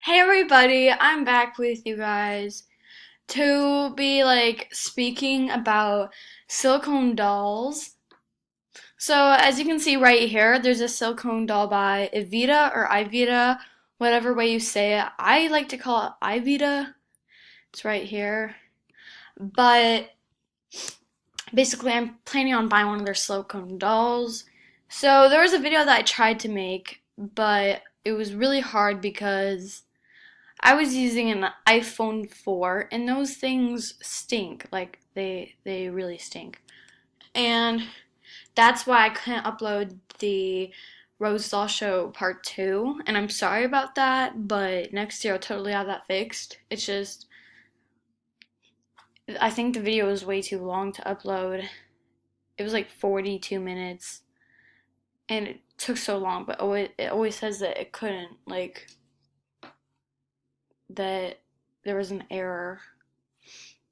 Hey everybody, I'm back with you guys to be speaking about silicone dolls. So as you can see right here, there's a silicone doll by Evita or Ivita, whatever way you say it. I like to call it Ivita. It's right here. But basically I'm planning on buying one of their silicone dolls. So there was a video that I tried to make, but it was really hard because I was using an iPhone 4 and those things stink. Like they really stink. And that's why I couldn't upload the Rose Doll Show Part 2, and I'm sorry about that, but next year I'll totally have that fixed. It's just I think the video was way too long to upload. It was like 42 minutes and it took so long, but it always says that it couldn't, that there was an error.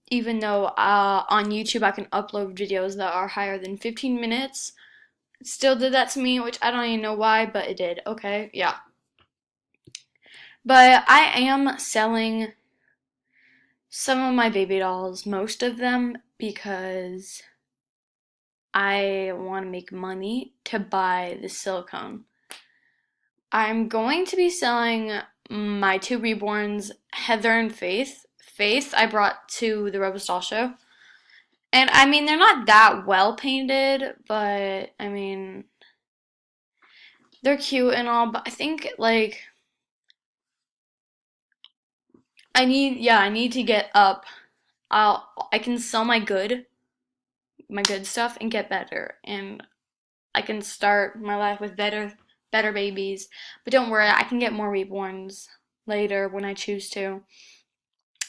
Even though on YouTube I can upload videos that are higher than 15 minutes. It still did that to me, which I don't even know why, but it did. Okay, yeah. But I am selling some of my baby dolls, most of them, because I want to make money to buy the silicone. I'm going to be selling my two reborns, Heather and Faith. Faith I brought to the Rebel Doll Show. And I mean, they're not that well painted, but I mean, they're cute and all, but I think I need to get up. I can sell my good stuff and get better, and I can start my life with better babies. But don't worry, I can get more reborns later when I choose to.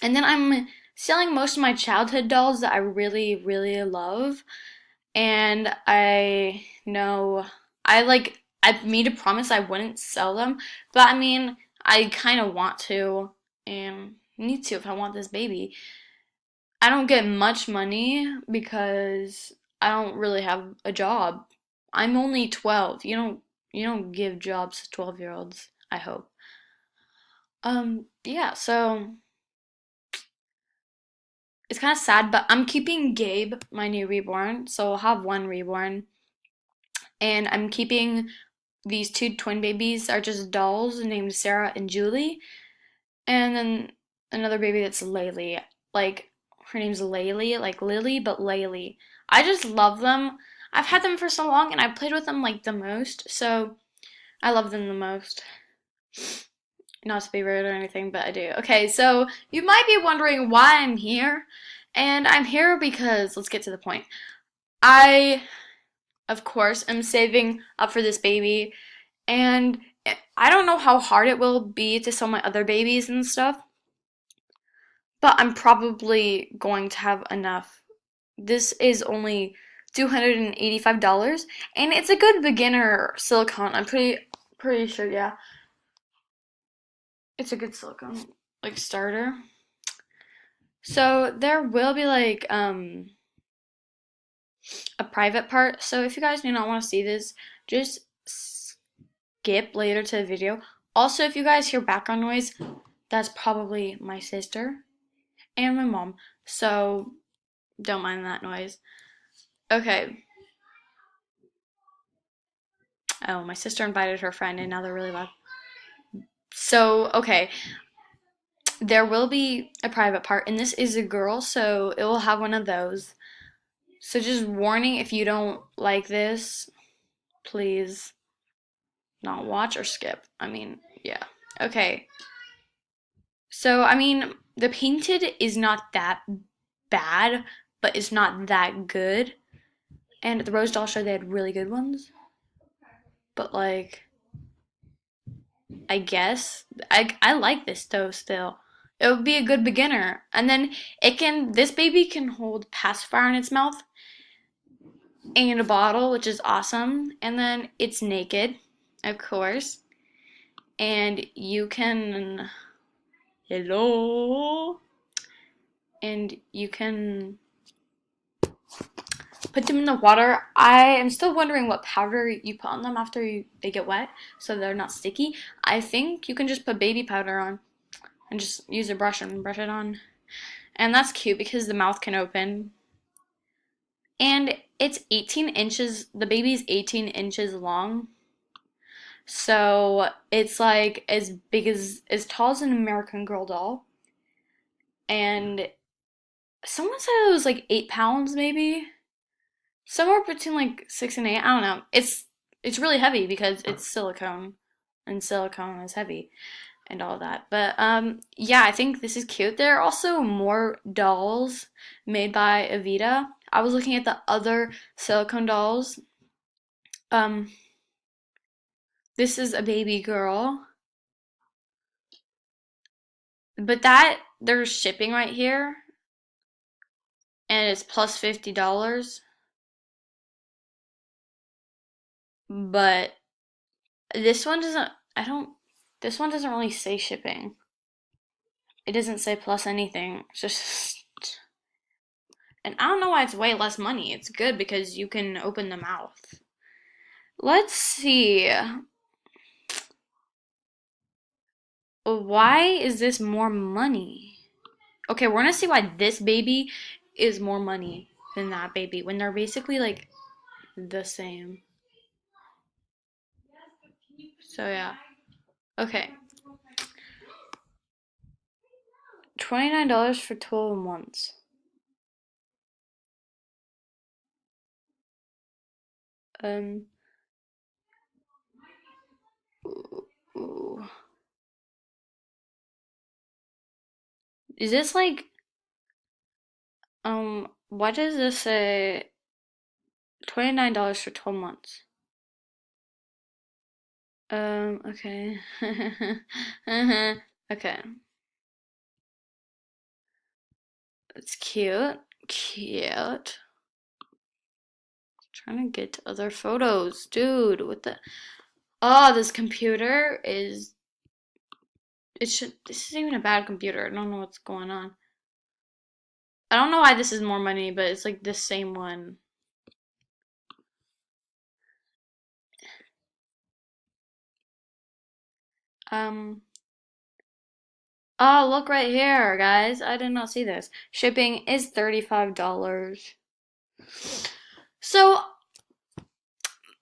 And then I'm selling most of my childhood dolls that I really love. And I know I made a promise I wouldn't sell them, but I mean, I kind of want to and need to if I want this baby. I don't get much money because I don't really have a job. I'm only 12. You don't give jobs to 12-year-olds, I hope. Yeah, so it's kind of sad, but I'm keeping Gabe, my new reborn, so I'll have one reborn. And I'm keeping these two twin babies are just dolls named Sarah and Julie. And then another baby that's Laylee. Like, her name's Laylee, like Lily, but Laylee. I just love them. I've had them for so long and I've played with them like the most, so I love them the most. Not to be rude or anything, but I do. Okay, so you might be wondering why I'm here. And I'm here because, let's get to the point. I, of course, am saving up for this baby. And I don't know how hard it will be to sell my other babies and stuff, but I'm probably going to have enough. This is only $285, and it's a good beginner silicone. I'm pretty sure, yeah. It's a good silicone, like starter. So there will be a private part. So if you guys do not want to see this, just skip later to the video. Also, if you guys hear background noise, that's probably my sister and my mom. So don't mind that noise. Okay. Oh, my sister invited her friend and now they're really loud. So, okay. There will be a private part and this is a girl, so it will have one of those. So just warning, if you don't like this, please not watch or skip. I mean, yeah. Okay. So, I mean, the painted is not that bad, but it's not that good. And at the Rose Doll Show, they had really good ones. But, I guess, I like this though still. It would be a good beginner. And then this baby can hold pacifier in its mouth and a bottle, which is awesome. And then it's naked, of course. And you can, hello, and you can put them in the water. I am still wondering what powder you put on them after they get wet so they're not sticky. I think you can just put baby powder on. and just use a brush and brush it on. And that's cute because the mouth can open. And it's 18 inches, the baby's 18 inches long. So it's like as tall as an American Girl doll. And someone said it was like 8 pounds maybe. Somewhere between like 6 and 8. I don't know. It's really heavy because it's silicone. And silicone is heavy and all that. But yeah, I think this is cute. There are also more dolls made by Avita. I was looking at the other silicone dolls. Um this is a baby girl. But that there's shipping right here and it's plus $50. But this one doesn't I don't this one doesn't really say shipping. It doesn't say plus anything. It's just and I don't know why it's way less money. It's good because you can open the mouth. Let's see. Why is this more money? Okay, we're gonna see why this baby is more money than that baby when they're basically like the same. So yeah. Okay. $29 for 12 months. Um ooh. Is this like what does this say? $29 for 12 months. Okay. Okay. It's cute. Cute. Trying to get to other photos. Dude, what the Oh, this computer is this isn't even a bad computer. I don't know what's going on. I don't know why this is more money, but it's like the same one. Um Oh, look right here, guys. I did not see this. Shipping is $35. So,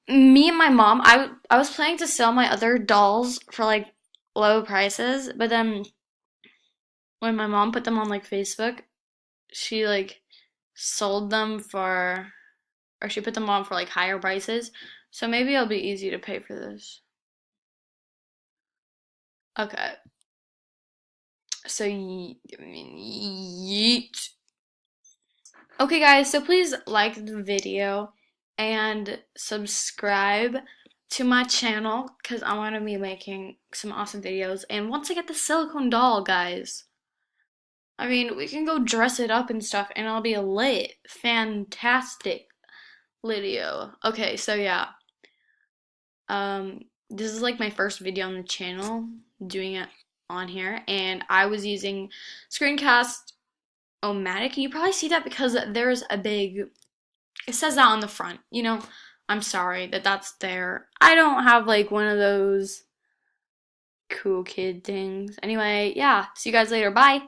me and my mom, I was planning to sell my other dolls for like low prices, but then when my mom put them on like Facebook, she like sold them for or she put them on for like higher prices. So maybe it'll be easy to pay for this. Okay. So I mean yeet. Okay guys, so please like the video and subscribe to my channel because I want to be making some awesome videos. And once I get the silicone doll, guys, I mean, we can go dress it up and stuff and it'll be a lit, fantastic video. Okay, so yeah. This is like my first video on the channel doing it on here and I was using Screencast-O-Matic. You probably see that because there's a big it says that on the front, you know. I'm sorry that that's there. I don't have like one of those cool kid things. Anyway, yeah, see you guys later. Bye.